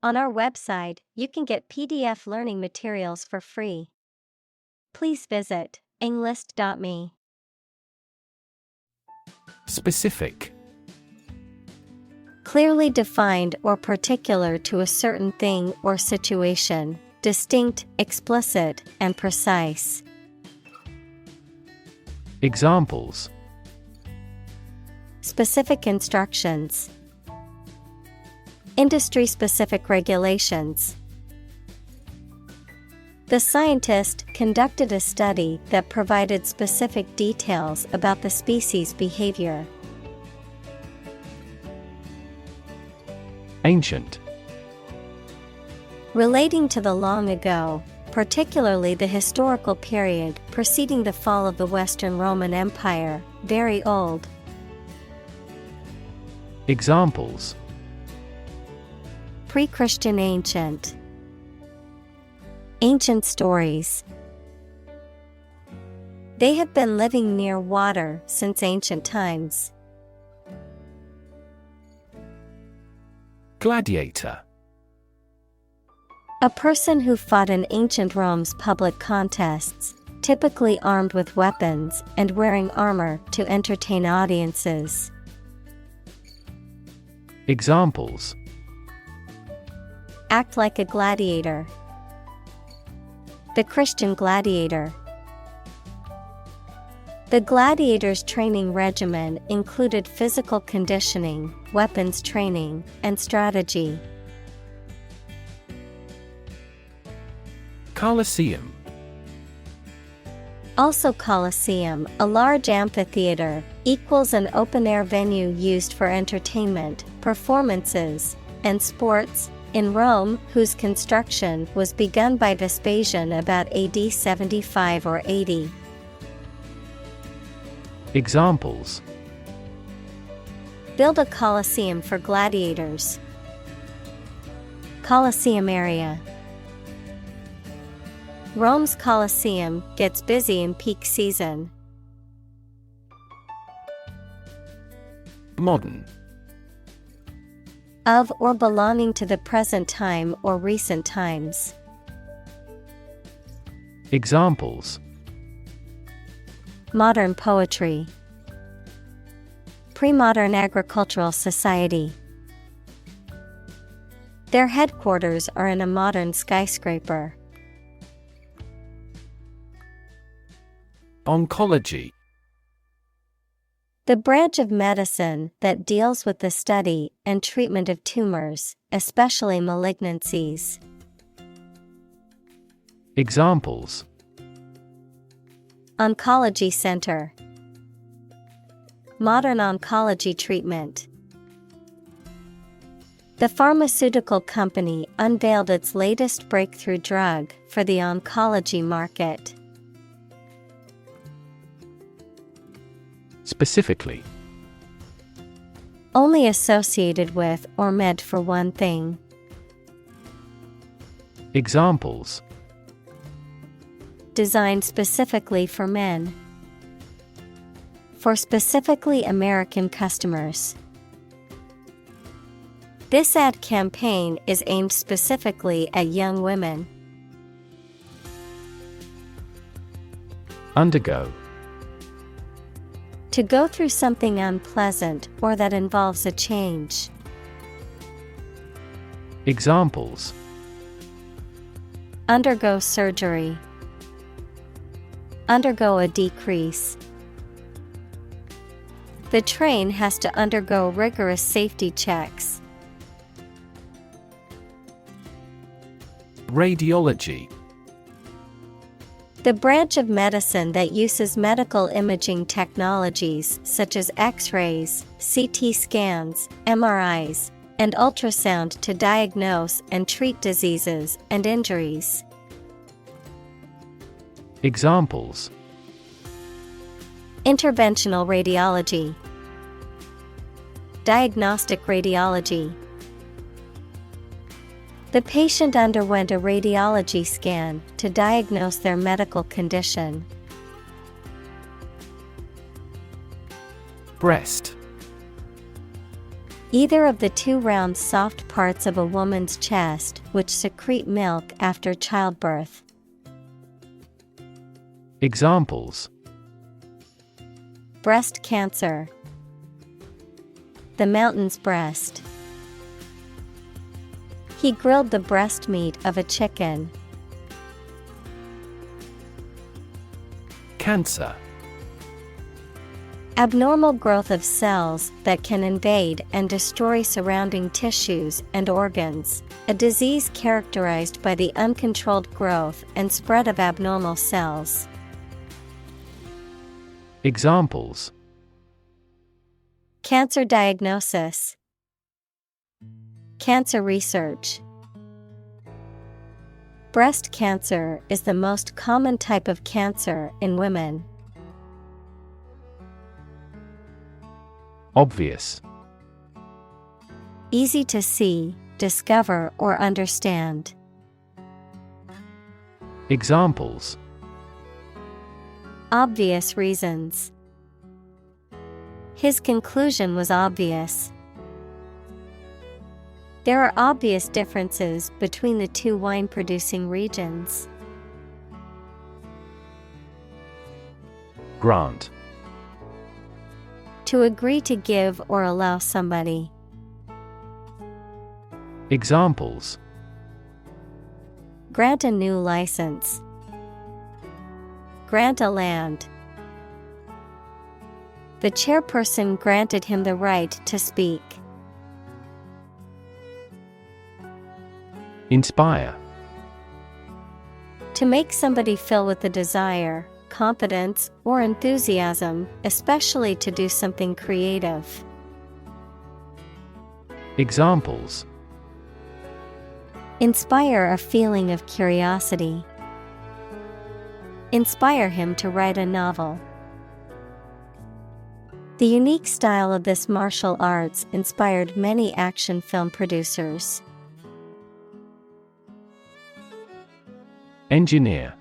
On our website, you can get PDF learning materials for free. Please visit englist.me. Specific. Clearly defined or particular to a certain thing or situation, distinct, explicit, and precise. Examples: Specific instructions. Industry-specific regulations. The scientist conducted a study that provided specific details about the species' behavior. Ancient. Relating to the long ago, particularly the historical period preceding the fall of the Western Roman Empire, very old. Examples: Pre-Christian ancient. Ancient stories. They have been living near water since ancient times. Gladiator. A person who fought in ancient Rome's public contests, typically armed with weapons and wearing armor to entertain audiences. Examples: Act like a gladiator. The Christian gladiator. The gladiators' training regimen included physical conditioning, weapons training, and strategy. Colosseum. Also Colosseum, a large amphitheater, equals an open-air venue used for entertainment, performances, and sports, in Rome, whose construction was begun by Vespasian about AD 75 or 80. Examples: Build a Colosseum for gladiators. Colosseum area. Rome's Colosseum gets busy in peak season. Modern. Of or belonging to the present time or recent times. Examples: Modern poetry. Pre-modern agricultural society. Their headquarters are in a modern skyscraper. Oncology. The branch of medicine that deals with the study and treatment of tumors, especially malignancies. Examples: Oncology center. Modern oncology treatment. The pharmaceutical company unveiled its latest breakthrough drug for the oncology market. Specifically. Only associated with or meant for one thing. Examples: Designed specifically for men. For specifically American customers. This ad campaign is aimed specifically at young women. Undergo. To go through something unpleasant or that involves a change. Examples: Undergo surgery. Undergo a decrease. The train has to undergo rigorous safety checks. Radiology. The branch of medicine that uses medical imaging technologies such as X-rays, CT scans, MRIs, and ultrasound to diagnose and treat diseases and injuries. Examples: Interventional radiology. Diagnostic radiology. The patient underwent a radiology scan to diagnose their medical condition. Breast. Either of the two round soft parts of a woman's chest which secrete milk after childbirth. Examples: Breast cancer. The mountain's breast. He grilled the breast meat of a chicken. Cancer. Abnormal growth of cells that can invade and destroy surrounding tissues and organs. A disease characterized by the uncontrolled growth and spread of abnormal cells. Examples: Cancer diagnosis. Cancer research. Breast cancer is the most common type of cancer in women. Obvious. Easy to see, discover, or understand. Examples: Obvious reasons. His conclusion was obvious. There are obvious differences between the two wine-producing regions. Grant. To agree to give or allow somebody. Examples: Grant a new license. Grant a land. The chairperson granted him the right to speak. Inspire. To make somebody feel with the desire, confidence, or enthusiasm, especially to do something creative. Examples: Inspire a feeling of curiosity. Inspire him to write a novel. The unique style of this martial arts inspired many action film producers. Engineer.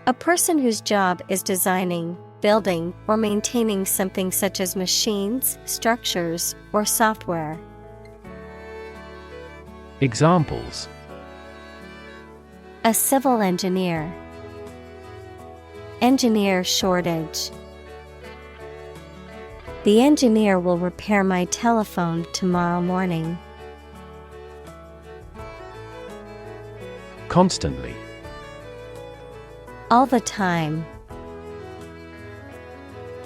A person whose job is designing, building, or maintaining something such as machines, structures, or software. Examples: A civil engineer. Engineer shortage. The engineer will repair my telephone tomorrow morning. Constantly. All the time.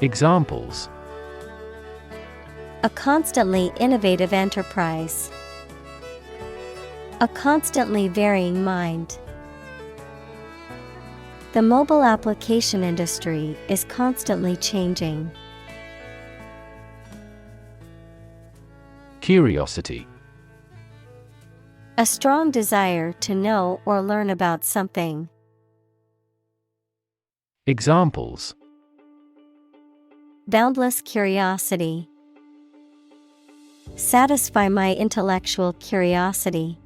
Examples: A constantly innovative enterprise. A constantly varying mind. The mobile application industry is constantly changing. Curiosity. A strong desire to know or learn about something. Examples: Boundless curiosity. Satisfy my intellectual curiosity.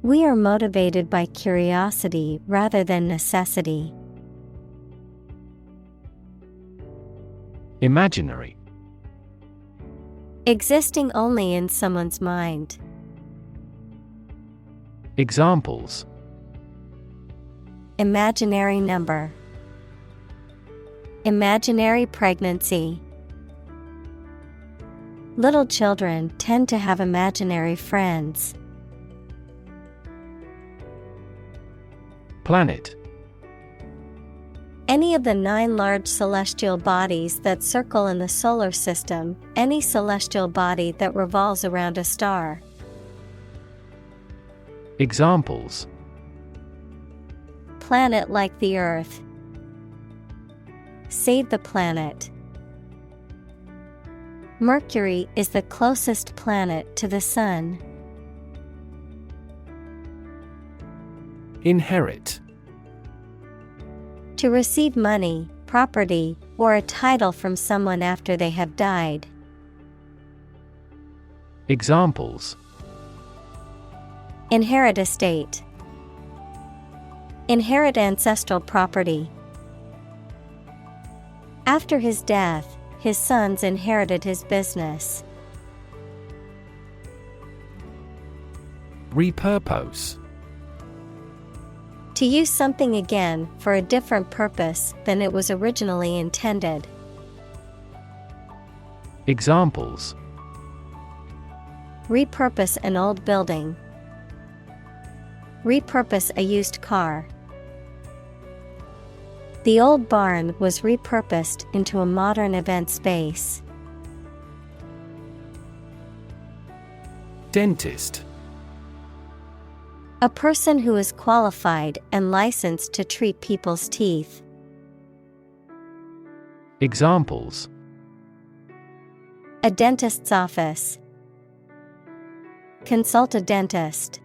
We are motivated by curiosity rather than necessity. Imaginary. Existing only in someone's mind. Examples: Imaginary number. Imaginary pregnancy. Little children tend to have imaginary friends. Planet. Any of the 9 large celestial bodies that circle in the solar system, any celestial body that revolves around a star. Examples: Planet like the Earth. Save the planet. Mercury is the closest planet to the Sun. Inherit. To receive money, property, or a title from someone after they have died. Examples: Inherit estate. Inherit ancestral property. After his death, his sons inherited his business. Repurpose. To use something again for a different purpose than it was originally intended. Examples: Repurpose an old building. Repurpose a used car. The old barn was repurposed into a modern event space. Dentist. A person who is qualified and licensed to treat people's teeth. Examples: A dentist's office. Consult a dentist.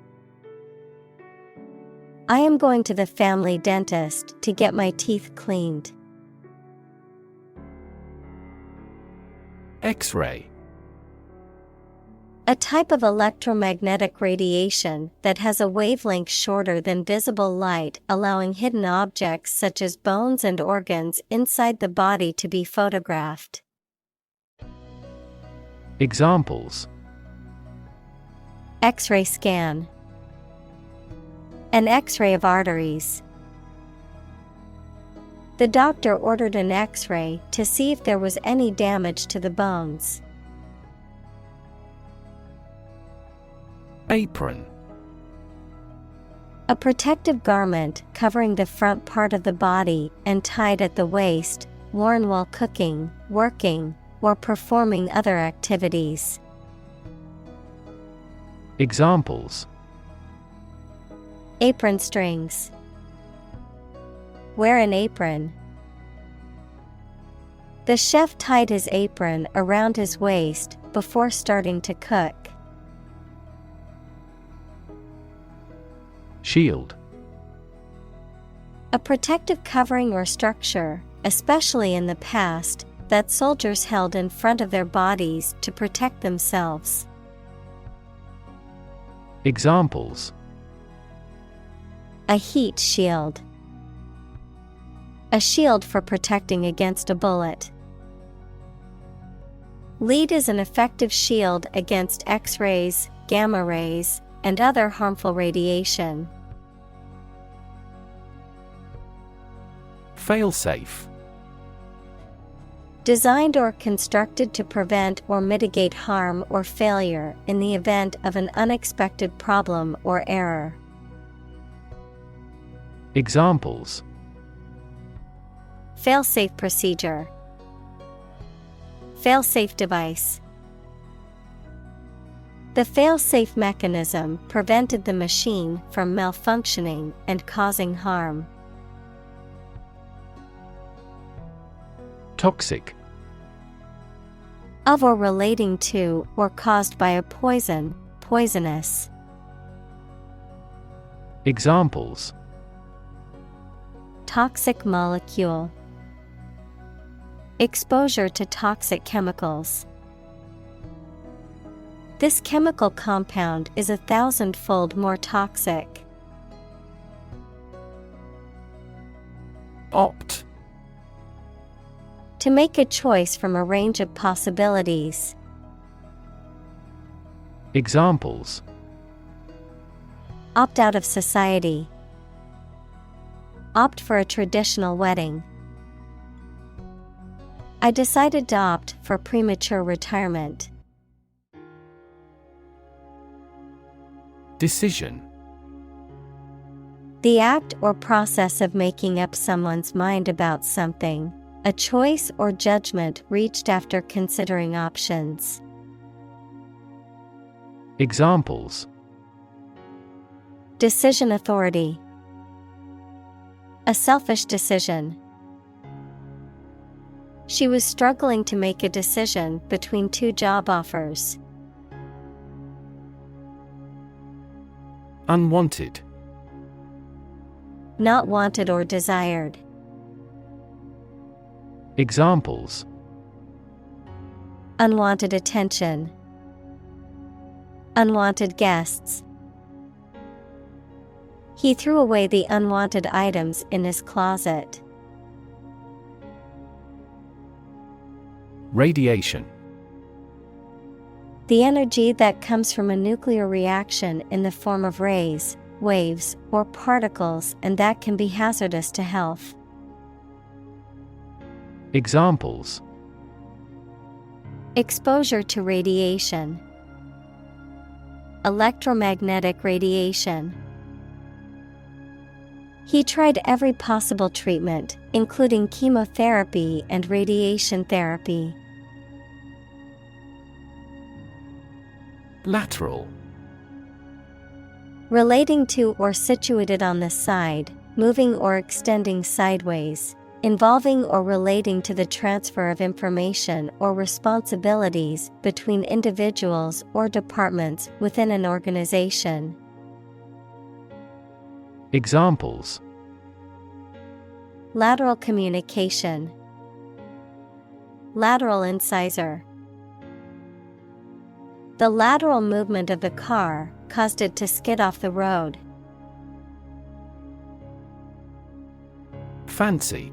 I am going to the family dentist to get my teeth cleaned. X-ray. A type of electromagnetic radiation that has a wavelength shorter than visible light, allowing hidden objects such as bones and organs inside the body to be photographed. Examples: X-ray scan. An X-ray of arteries. The doctor ordered an X-ray to see if there was any damage to the bones. Apron. A protective garment covering the front part of the body and tied at the waist, worn while cooking, working, or performing other activities. Examples: Apron strings. Wear an apron. The chef tied his apron around his waist before starting to cook. Shield. A protective covering or structure, especially in the past, that soldiers held in front of their bodies to protect themselves. Examples: A heat shield. A shield for protecting against a bullet. Lead is an effective shield against X-rays, gamma rays, and other harmful radiation. Failsafe. Designed or constructed to prevent or mitigate harm or failure in the event of an unexpected problem or error. Examples: Failsafe procedure. Failsafe device. The failsafe mechanism prevented the machine from malfunctioning and causing harm. Toxic. Of or relating to or caused by a poison, poisonous. Examples: Toxic molecule. Exposure to toxic chemicals. This chemical compound is 1,000-fold more toxic. Opt. To make a choice from a range of possibilities. Examples: Opt out of society. Opt for a traditional wedding. I decided to opt for premature retirement. Decision. The act or process of making up someone's mind about something, a choice or judgment reached after considering options. Examples: Decision authority. A selfish decision. She was struggling to make a decision between two job offers. Unwanted. Not wanted or desired. Examples: Unwanted attention. Unwanted guests. He threw away the unwanted items in his closet. Radiation. The energy that comes from a nuclear reaction in the form of rays, waves, or particles, and that can be hazardous to health. Examples: exposure to radiation, electromagnetic radiation. He tried every possible treatment, including chemotherapy and radiation therapy. Lateral. Relating to or situated on the side, moving or extending sideways, involving or relating to the transfer of information or responsibilities between individuals or departments within an organization. Examples: lateral communication, lateral incisor. The lateral movement of the car caused it to skid off the road. Fancy.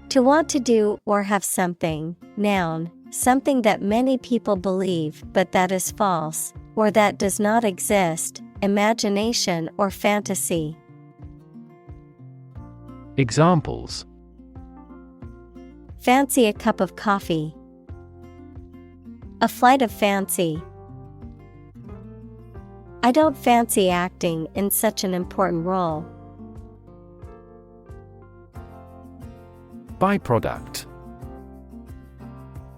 To want to do or have something, noun, something that many people believe but that is false, or that does not exist, imagination or fantasy. Examples: fancy a cup of coffee, a flight of fancy. I don't fancy acting in such an important role. Byproduct.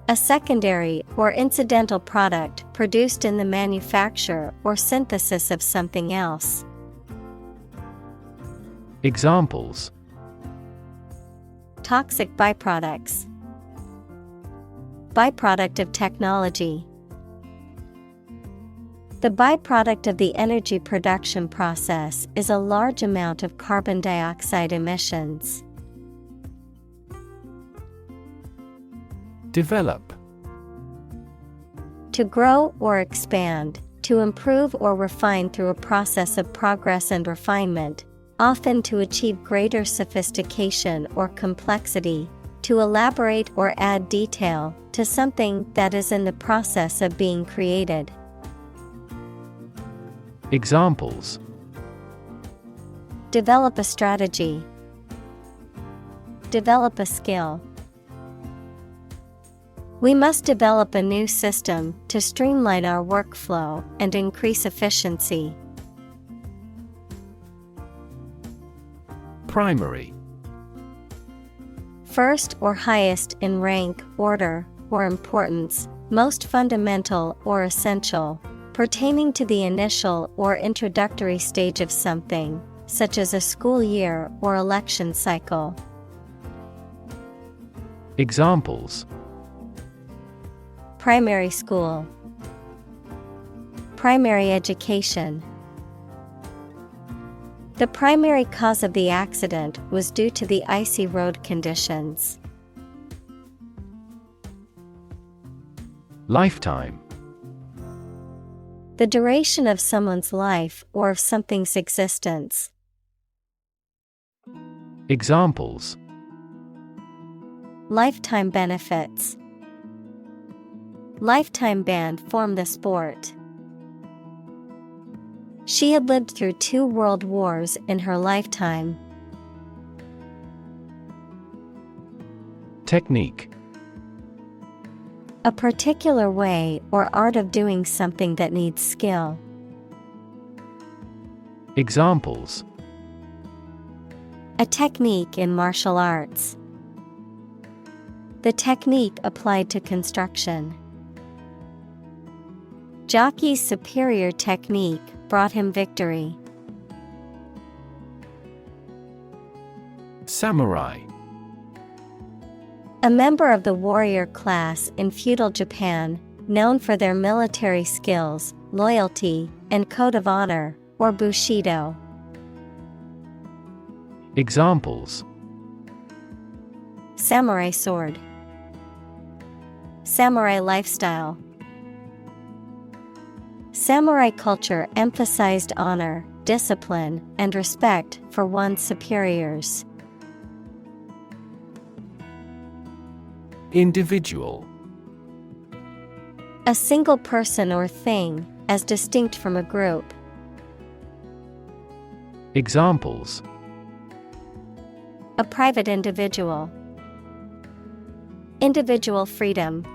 A secondary or incidental product produced in the manufacture or synthesis of something else. Examples: toxic byproducts, byproduct of technology. The byproduct of the energy production process is a large amount of carbon dioxide emissions. Develop. To grow or expand, to improve or refine through a process of progress and refinement, often to achieve greater sophistication or complexity, to elaborate or add detail to something that is in the process of being created. Examples: develop a strategy, develop a skill. We must develop a new system to streamline our workflow and increase efficiency. Primary. First or highest in rank, order, or importance, most fundamental or essential, pertaining to the initial or introductory stage of something, such as a school year or election cycle. Examples: primary school, primary education. The primary cause of the accident was due to the icy road conditions. Lifetime. The duration of someone's life or of something's existence. Examples: lifetime benefits. Lifetime ban from the sport. She had lived through 2 world wars in her lifetime. Technique. A particular way or art of doing something that needs skill. Examples: a technique in martial arts. The technique applied to construction. Jockey's superior technique brought him victory. Samurai. A member of the warrior class in feudal Japan, known for their military skills, loyalty, and code of honor, or bushido. Examples: samurai sword, samurai lifestyle. Samurai culture emphasized honor, discipline, and respect for one's superiors. Individual. A single person or thing, as distinct from a group. Examples: A private individual. Individual freedom.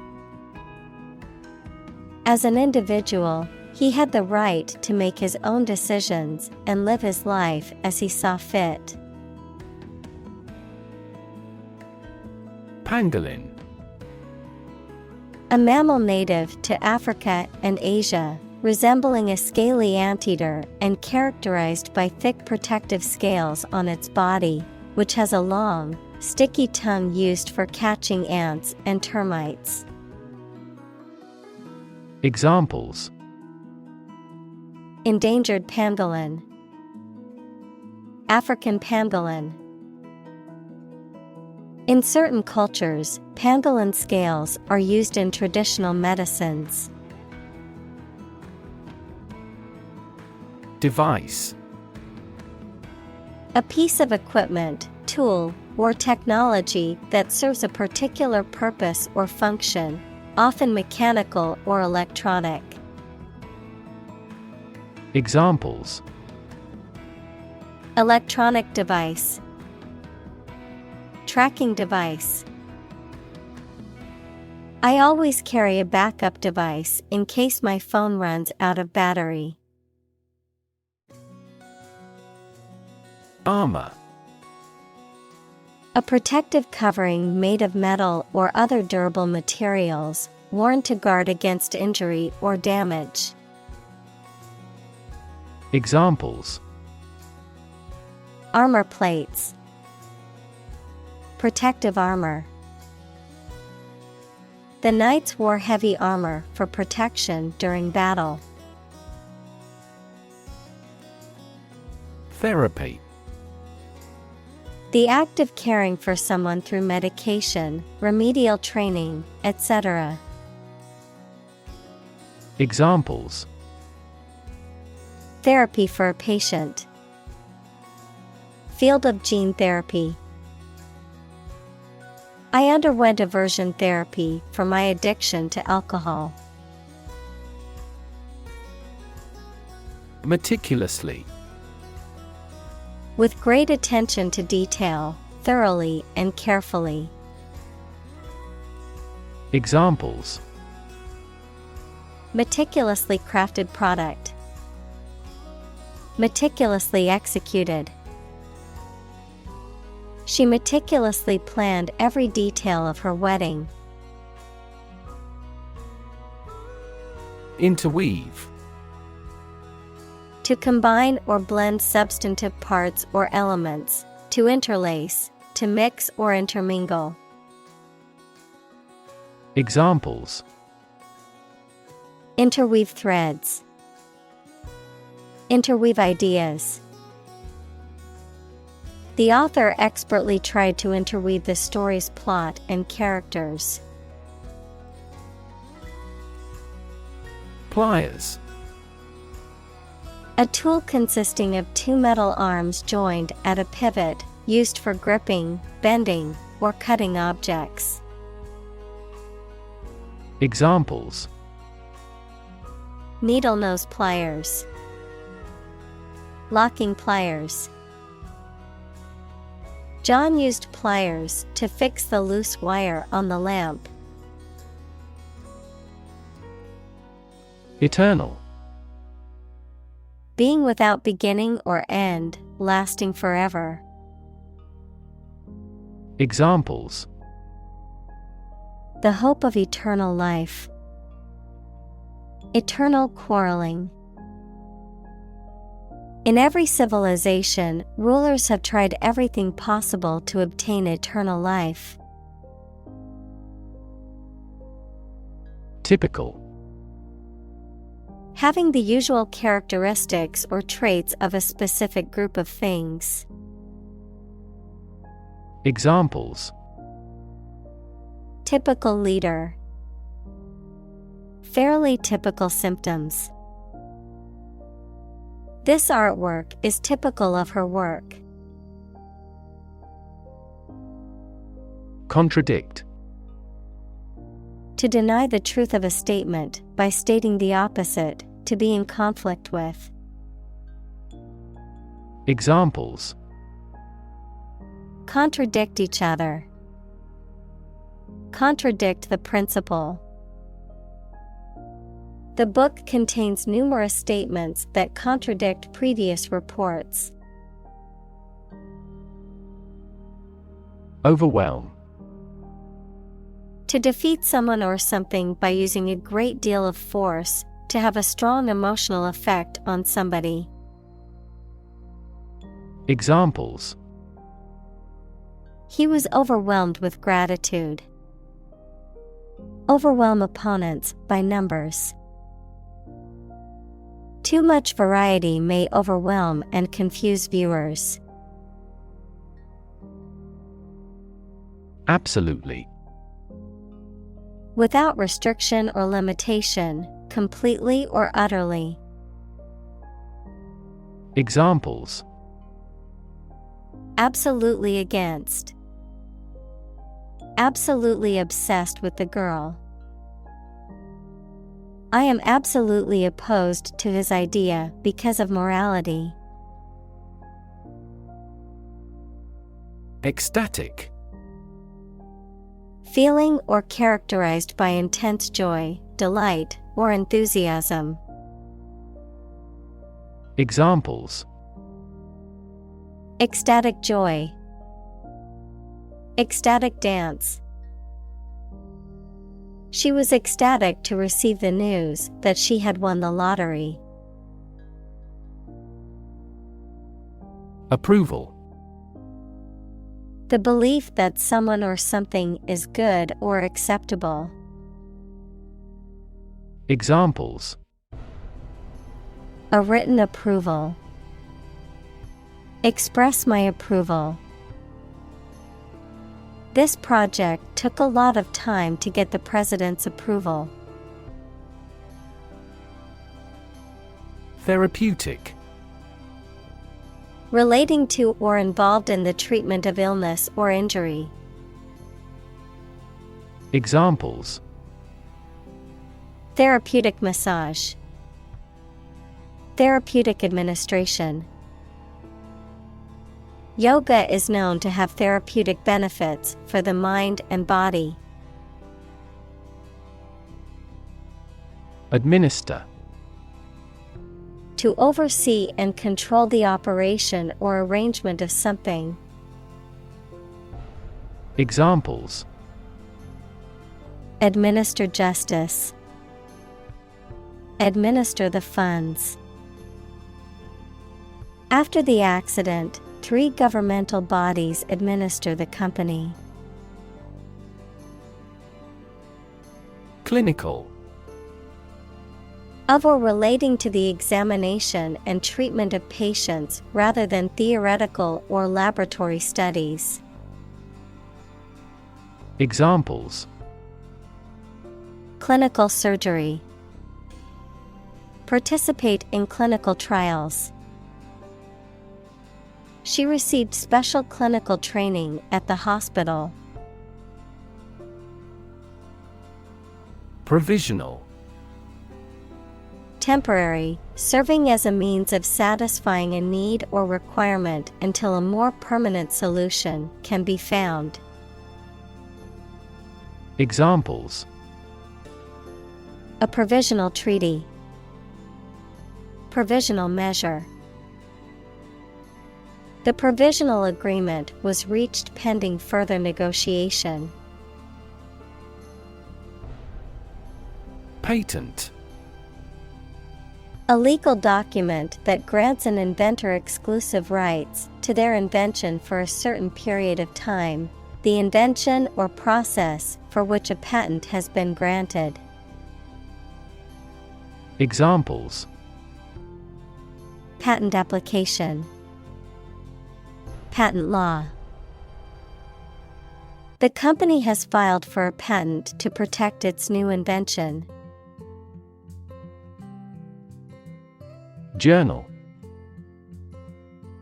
As an individual, he had the right to make his own decisions and live his life as he saw fit. Pangolin. A mammal native to Africa and Asia, resembling a scaly anteater and characterized by thick protective scales on its body, which has a long, sticky tongue used for catching ants and termites. Examples: Endangered pangolin. African pangolin. In certain cultures, pangolin scales are used in traditional medicines. Device. A piece of equipment, tool, or technology that serves a particular purpose or function, often mechanical or electronic. Examples: Electronic device. Tracking device. I always carry a backup device in case my phone runs out of battery. Armor. A protective covering made of metal or other durable materials, worn to guard against injury or damage. Examples: Armor plates. Protective armor. The knights wore heavy armor for protection during battle. Therapy. The act of caring for someone through medication, remedial training, etc. Examples: Therapy for a patient. Field of gene therapy. I underwent aversion therapy for my addiction to alcohol. Meticulously. With great attention to detail, thoroughly and carefully. Examples: Meticulously crafted product. Meticulously executed. She meticulously planned every detail of her wedding. Interweave. To combine or blend substantive parts or elements, to interlace, to mix or intermingle. Examples: Interweave threads. Interweave ideas. The author expertly tried to interweave the story's plot and characters. Pliers. A tool consisting of two metal arms joined at a pivot, used for gripping, bending, or cutting objects. Examples: Needle nose pliers. Locking pliers. John used pliers to fix the loose wire on the lamp. Eternal. Being without beginning or end, lasting forever. Examples: The hope of eternal life. Eternal quarreling. In every civilization, rulers have tried everything possible to obtain eternal life. Typical. Having the usual characteristics or traits of a specific group of things. Examples: Typical leader. Fairly typical symptoms. This artwork is typical of her work. Contradict. To deny the truth of a statement by stating the opposite, to be in conflict with. Examples: contradict each other. Contradict the principle. The book contains numerous statements that contradict previous reports. Overwhelm. To defeat someone or something by using a great deal of force, to have a strong emotional effect on somebody. Examples: he was overwhelmed with gratitude. Overwhelm opponents by numbers. Too much variety may overwhelm and confuse viewers. Absolutely. Without restriction or limitation, completely or utterly. Examples: absolutely against. Absolutely obsessed with the girl. I am absolutely opposed to his idea because of morality. Ecstatic. Feeling or characterized by intense joy, delight, or enthusiasm. Examples: ecstatic joy. Ecstatic dance. She was ecstatic to receive the news that she had won the lottery. Approval. The belief that someone or something is good or acceptable. Examples: a written approval. Express my approval. This project took a lot of time to get the president's approval. Therapeutic. Relating to or involved in the treatment of illness or injury. Examples: therapeutic massage. Therapeutic administration. Yoga is known to have therapeutic benefits for the mind and body. Administer. To oversee and control the operation or arrangement of something. Examples: administer justice. Administer the funds. After the accident, 3 governmental bodies administer the company. Clinical. Of or relating to the examination and treatment of patients rather than theoretical or laboratory studies. Examples: clinical surgery. Participate in clinical trials. She received special clinical training at the hospital. Provisional. Temporary, serving as a means of satisfying a need or requirement until a more permanent solution can be found. Examples: a provisional treaty. Provisional measure. The provisional agreement was reached pending further negotiation. Patent. A legal document that grants an inventor exclusive rights to their invention for a certain period of time, the invention or process for which a patent has been granted. Examples: patent application. Patent law. The company has filed for a patent to protect its new invention. Journal.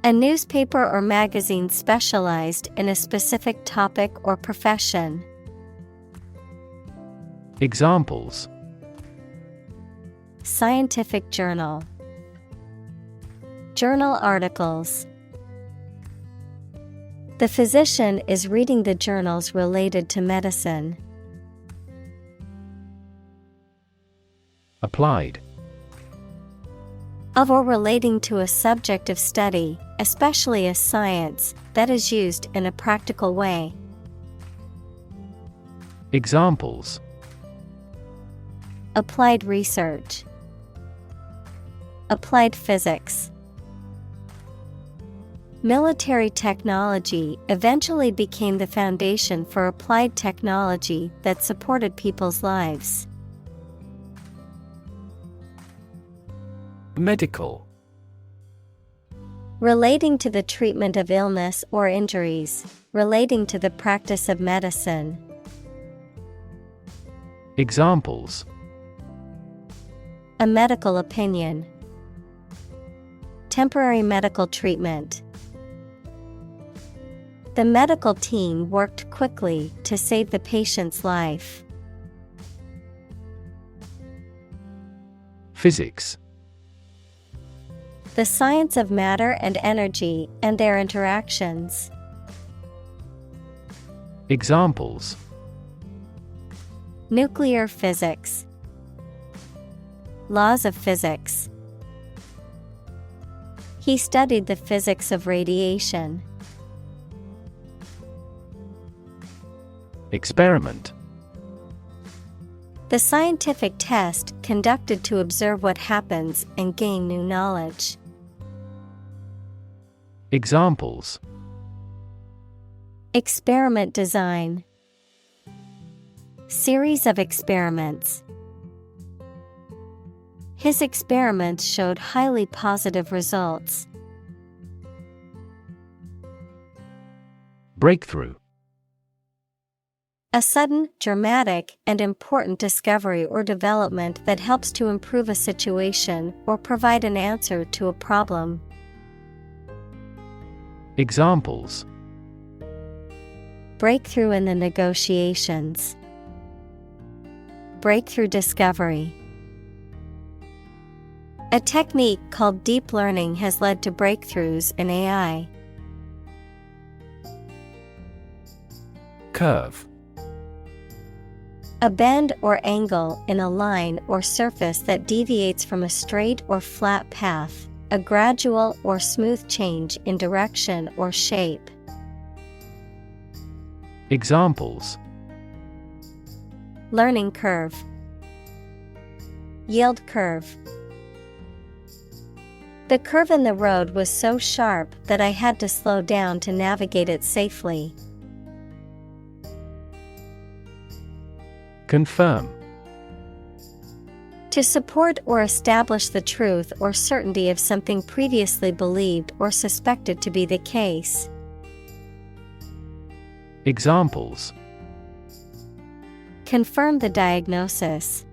A newspaper or magazine specialized in a specific topic or profession. Examples: scientific journal, journal articles. The physician is reading the journals related to medicine. Applied. Of or relating to a subject of study, especially a science, that is used in a practical way. Examples: applied research, applied physics. Military technology eventually became the foundation for applied technology that supported people's lives. Medical. Relating to the treatment of illness or injuries, relating to the practice of medicine. Examples: a medical opinion, temporary medical treatment. The medical team worked quickly to save the patient's life. Physics. The science of matter and energy and their interactions. Examples: nuclear physics, laws of physics. He studied the physics of radiation. Experiment. The scientific test conducted to observe what happens and gain new knowledge. Examples: experiment design, series of experiments. His experiments showed highly positive results. Breakthrough. A sudden, dramatic, and important discovery or development that helps to improve a situation or provide an answer to a problem. Examples: breakthrough in the negotiations, breakthrough discovery. A technique called deep learning has led to breakthroughs in AI. Curve. A bend or angle in a line or surface that deviates from a straight or flat path, a gradual or smooth change in direction or shape. Examples: learning curve, yield curve. The curve in the road was so sharp that I had to slow down to navigate it safely. Confirm. To support or establish the truth or certainty of something previously believed or suspected to be the case. Examples: confirm the diagnosis,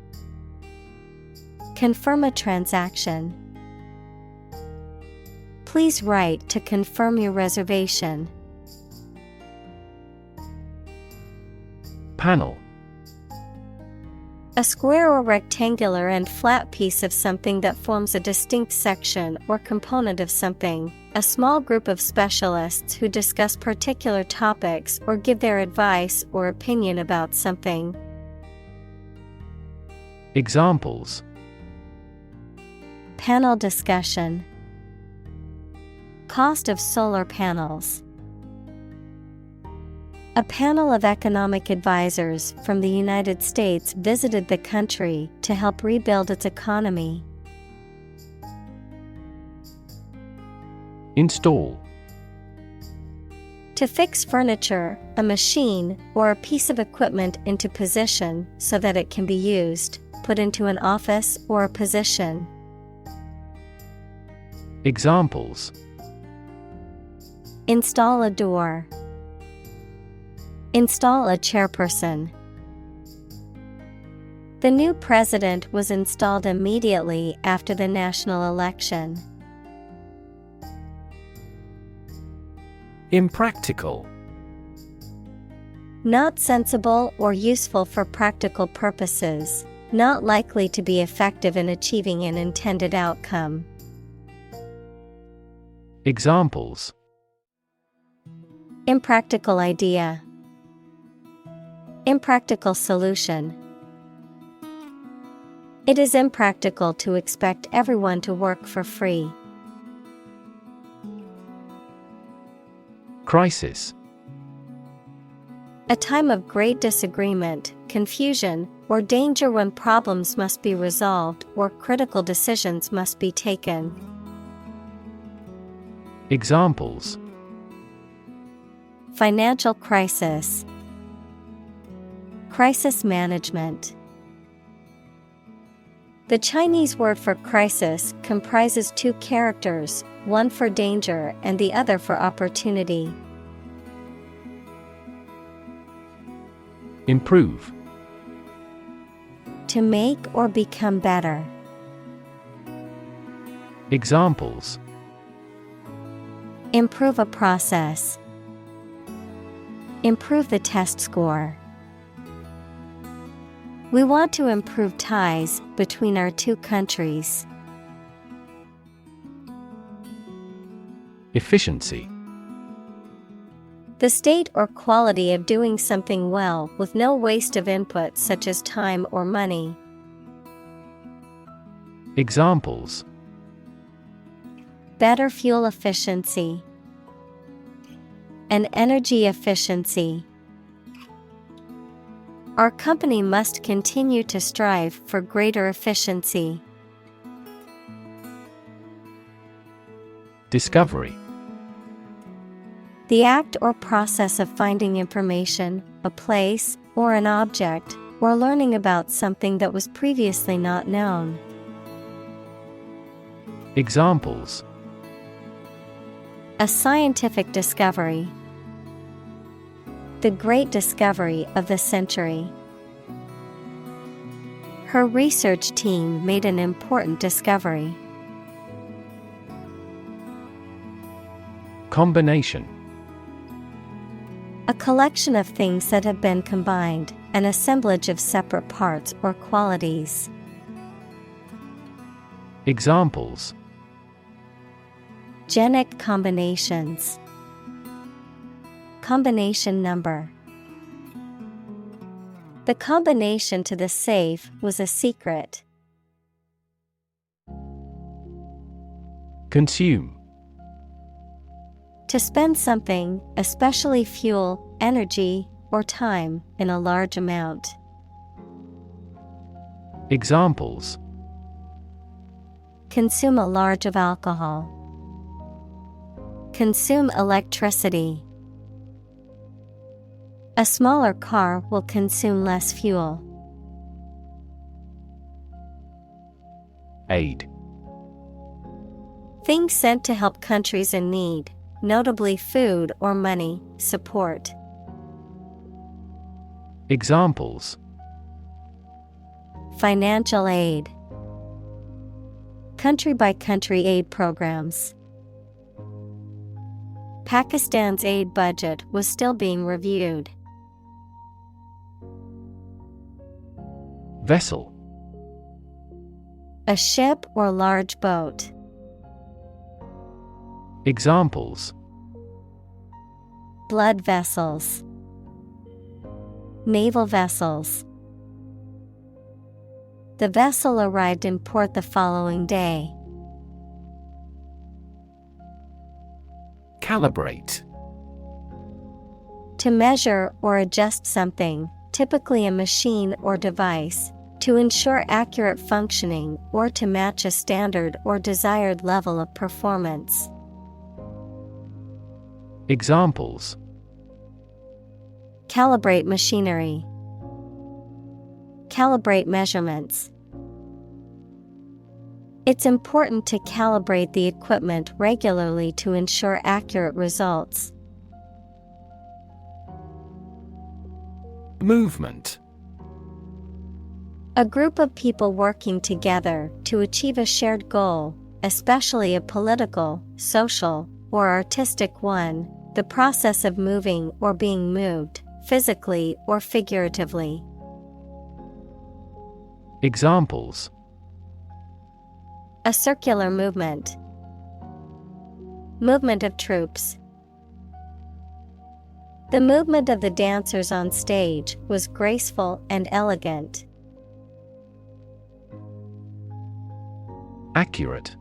confirm a transaction. Please write to confirm your reservation. Panel. A square or rectangular and flat piece of something that forms a distinct section or component of something, a small group of specialists who discuss particular topics or give their advice or opinion about something. Examples: panel discussion, cost of solar panels. A panel of economic advisors from the United States visited the country to help rebuild its economy. Install. To fix furniture, a machine, or a piece of equipment into position so that it can be used, put into an office or a position. Examples: install a door, install a chairperson. The new president was installed immediately after the national election. Impractical. Not sensible or useful for practical purposes, not likely to be effective in achieving an intended outcome. Examples: Impractical idea. Impractical solution. It is impractical to expect everyone to work for free. Crisis. A time of great disagreement, confusion, or danger when problems must be resolved or critical decisions must be taken. Examples: Financial crisis. Crisis management. The Chinese word for crisis comprises two characters, one for danger and the other for opportunity. Improve. To make or become better. Examples: Improve a process. Improve the test score. We want to improve ties between our two countries. Efficiency. The state or quality of doing something well with no waste of input such as time or money. Examples: Better fuel efficiency. And energy efficiency. Our company must continue to strive for greater efficiency. Discovery. The act or process of finding information, a place, or an object, or learning about something that was previously not known. Examples: A scientific discovery. The great discovery of the century. Her research team made an important discovery. Combination. A collection of things that have been combined, an assemblage of separate parts or qualities. Examples: Genic combinations. Combination number. The combination to the safe was a secret. Consume. To spend something, especially fuel, energy, or time, in a large amount. Examples: Consume a large of alcohol. Consume electricity. A smaller car will consume less fuel. Aid. Things sent to help countries in need, notably food or money, support. Examples: Financial aid. Country-by-country aid programs. Pakistan's aid budget was still being reviewed. Vessel. A ship or large boat. Examples: Blood vessels. Naval vessels. The vessel arrived in port the following day. Calibrate. To measure or adjust something, typically a machine or device, to ensure accurate functioning or to match a standard or desired level of performance. Examples: Calibrate machinery. Calibrate measurements. It's important to calibrate the equipment regularly to ensure accurate results. Movement. A group of people working together to achieve a shared goal, especially a political, social, or artistic one, the process of moving or being moved, physically or figuratively. Examples: A circular movement. Movement of troops. The movement of the dancers on stage was graceful and elegant. Accurate.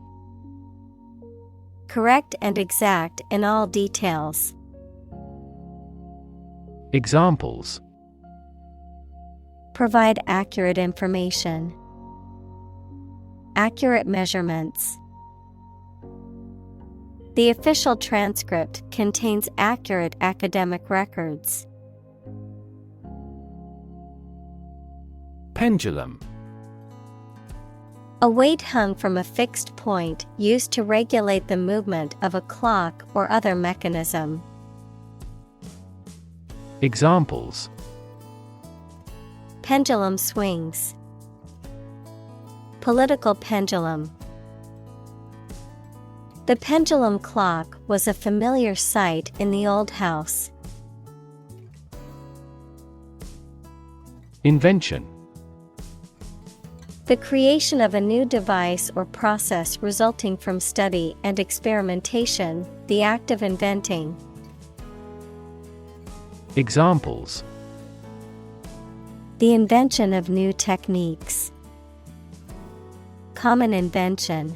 Correct and exact in all details. Examples: Provide accurate information. Accurate measurements. The official transcript contains accurate academic records. Pendulum. A weight hung from a fixed point used to regulate the movement of a clock or other mechanism. Examples: Pendulum swings. Political pendulum. The pendulum clock was a familiar sight in the old house. Invention. The creation of a new device or process resulting from study and experimentation, the act of inventing. Examples: The invention of new techniques. Common invention.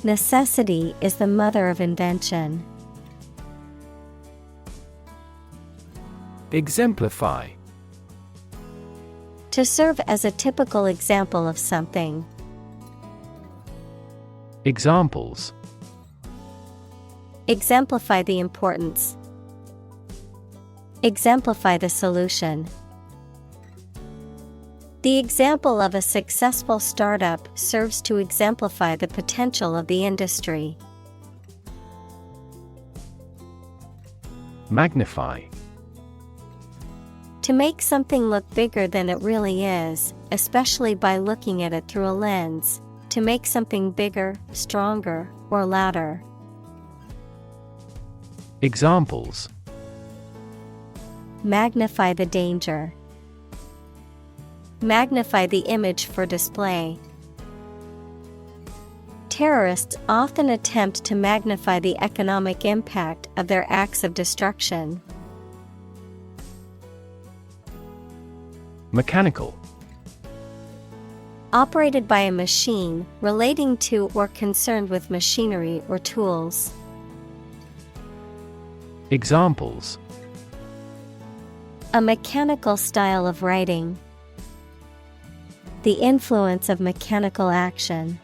Necessity is the mother of invention. Exemplify. To serve as a typical example of something. Examples: Exemplify the importance. Exemplify the solution. The example of a successful startup serves to exemplify the potential of the industry. Magnify. To make something look bigger than it really is, especially by looking at it through a lens. To make something bigger, stronger, or louder. Examples: Magnify the danger. Magnify the image for display. Terrorists often attempt to magnify the economic impact of their acts of destruction. Mechanical. Operated by a machine, relating to or concerned with machinery or tools. Examples: A mechanical style of writing. The influence of mechanical action.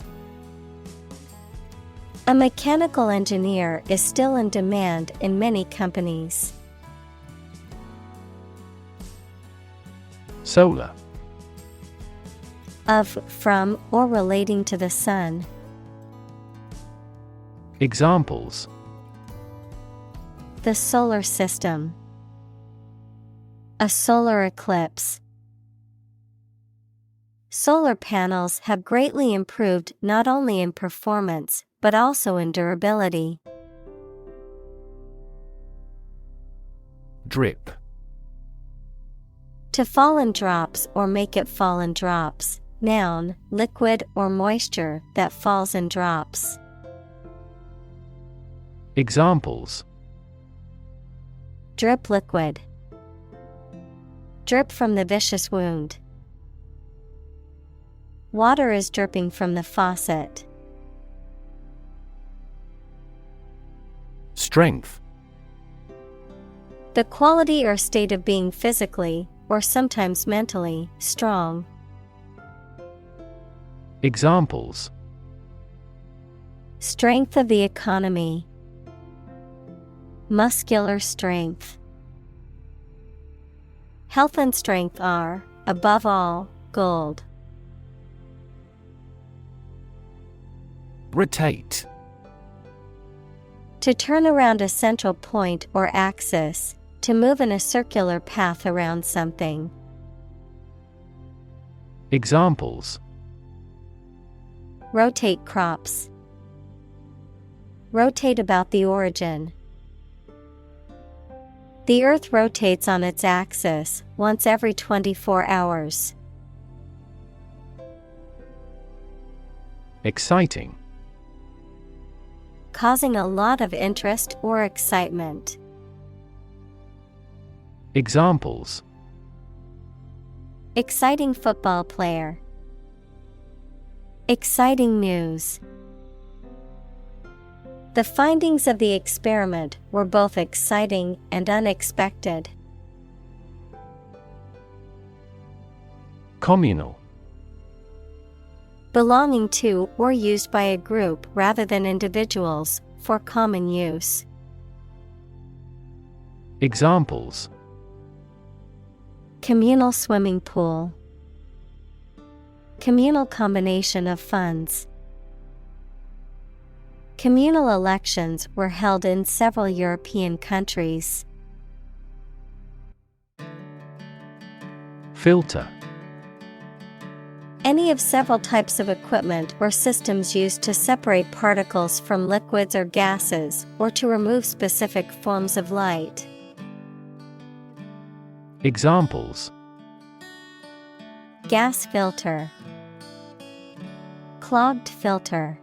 A mechanical engineer is still in demand in many companies. Solar. Of, from, or relating to the sun. Examples: The solar system. A solar eclipse. Solar panels have greatly improved not only in performance, but also in durability. Drip. To fall in drops or make it fall in drops. Noun, liquid or moisture that falls in drops. Examples: Drip liquid. Drip from the vicious wound. Water is dripping from the faucet. Strength. The quality or state of being physically, or sometimes mentally, strong. Examples: Strength of the economy. Muscular strength. Health and strength are, above all, gold. Rotate. To turn around a central point or axis, to move in a circular path around something. Examples: Rotate crops. Rotate about the origin. The Earth rotates on its axis once every 24 hours. Exciting. Causing a lot of interest or excitement. Examples: Exciting football player. Exciting news. The findings of the experiment were both exciting and unexpected. Communal. Belonging to or used by a group rather than individuals, for common use. Examples: Communal swimming pool. Communal combination of funds. Communal elections were held in several European countries. Filter. Any of several types of equipment or systems used to separate particles from liquids or gases or to remove specific forms of light. Examples: Gas filter. Clogged filter.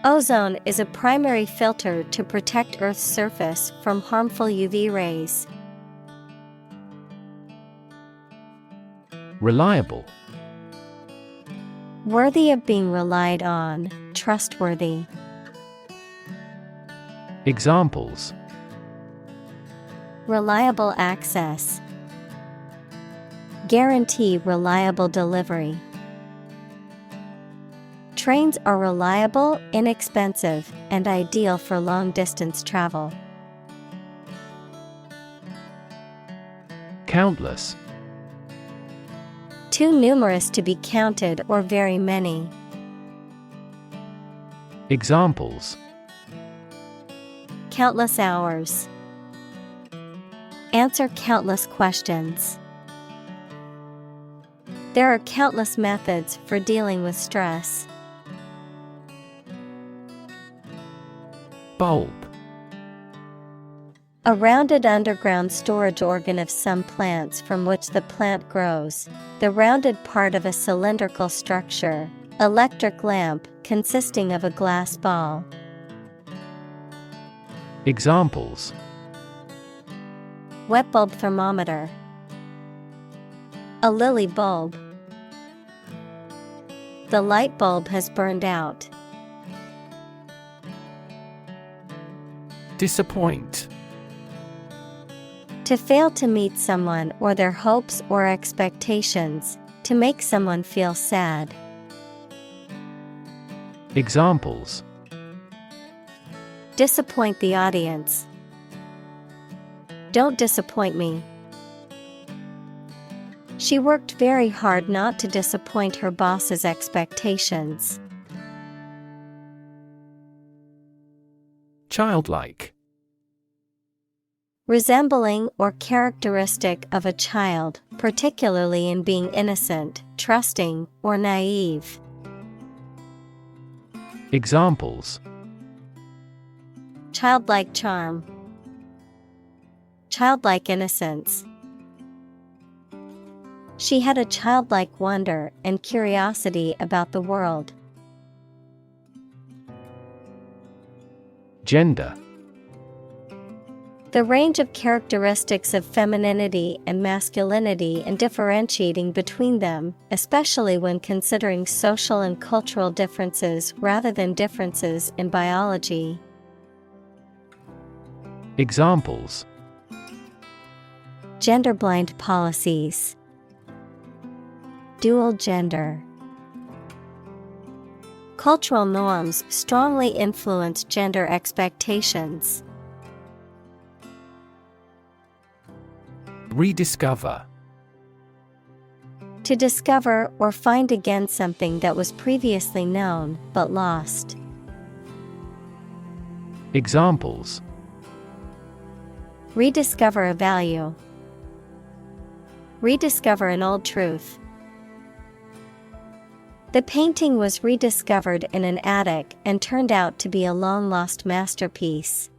Ozone is a primary filter to protect Earth's surface from harmful UV rays. Reliable. Worthy of being relied on, trustworthy. Examples: Reliable access. Guarantee reliable delivery. Trains are reliable, inexpensive, and ideal for long-distance travel. Countless. Too numerous to be counted or very many. Examples: Countless hours. Answer countless questions. There are countless methods for dealing with stress. Bulb. A rounded underground storage organ of some plants from which the plant grows, the rounded part of a cylindrical structure. Electric lamp consisting of a glass ball. Examples: Wet bulb thermometer. A lily bulb. The light bulb has burned out. Disappoint. To fail to meet someone or their hopes or expectations, to make someone feel sad. Examples: Disappoint the audience. Don't disappoint me. She worked very hard not to disappoint her boss's expectations. Childlike. Resembling or characteristic of a child, particularly in being innocent, trusting, or naive. Examples: Childlike charm. Childlike innocence. She had a childlike wonder and curiosity about the world. Gender. The range of characteristics of femininity and masculinity and differentiating between them, especially when considering social and cultural differences rather than differences in biology. Examples: Gender-blind policies. Dual gender. Cultural norms strongly influence gender expectations. Rediscover. To discover or find again something that was previously known but lost. Examples: Rediscover a value. Rediscover an old truth. The painting was rediscovered in an attic and turned out to be a long-lost masterpiece.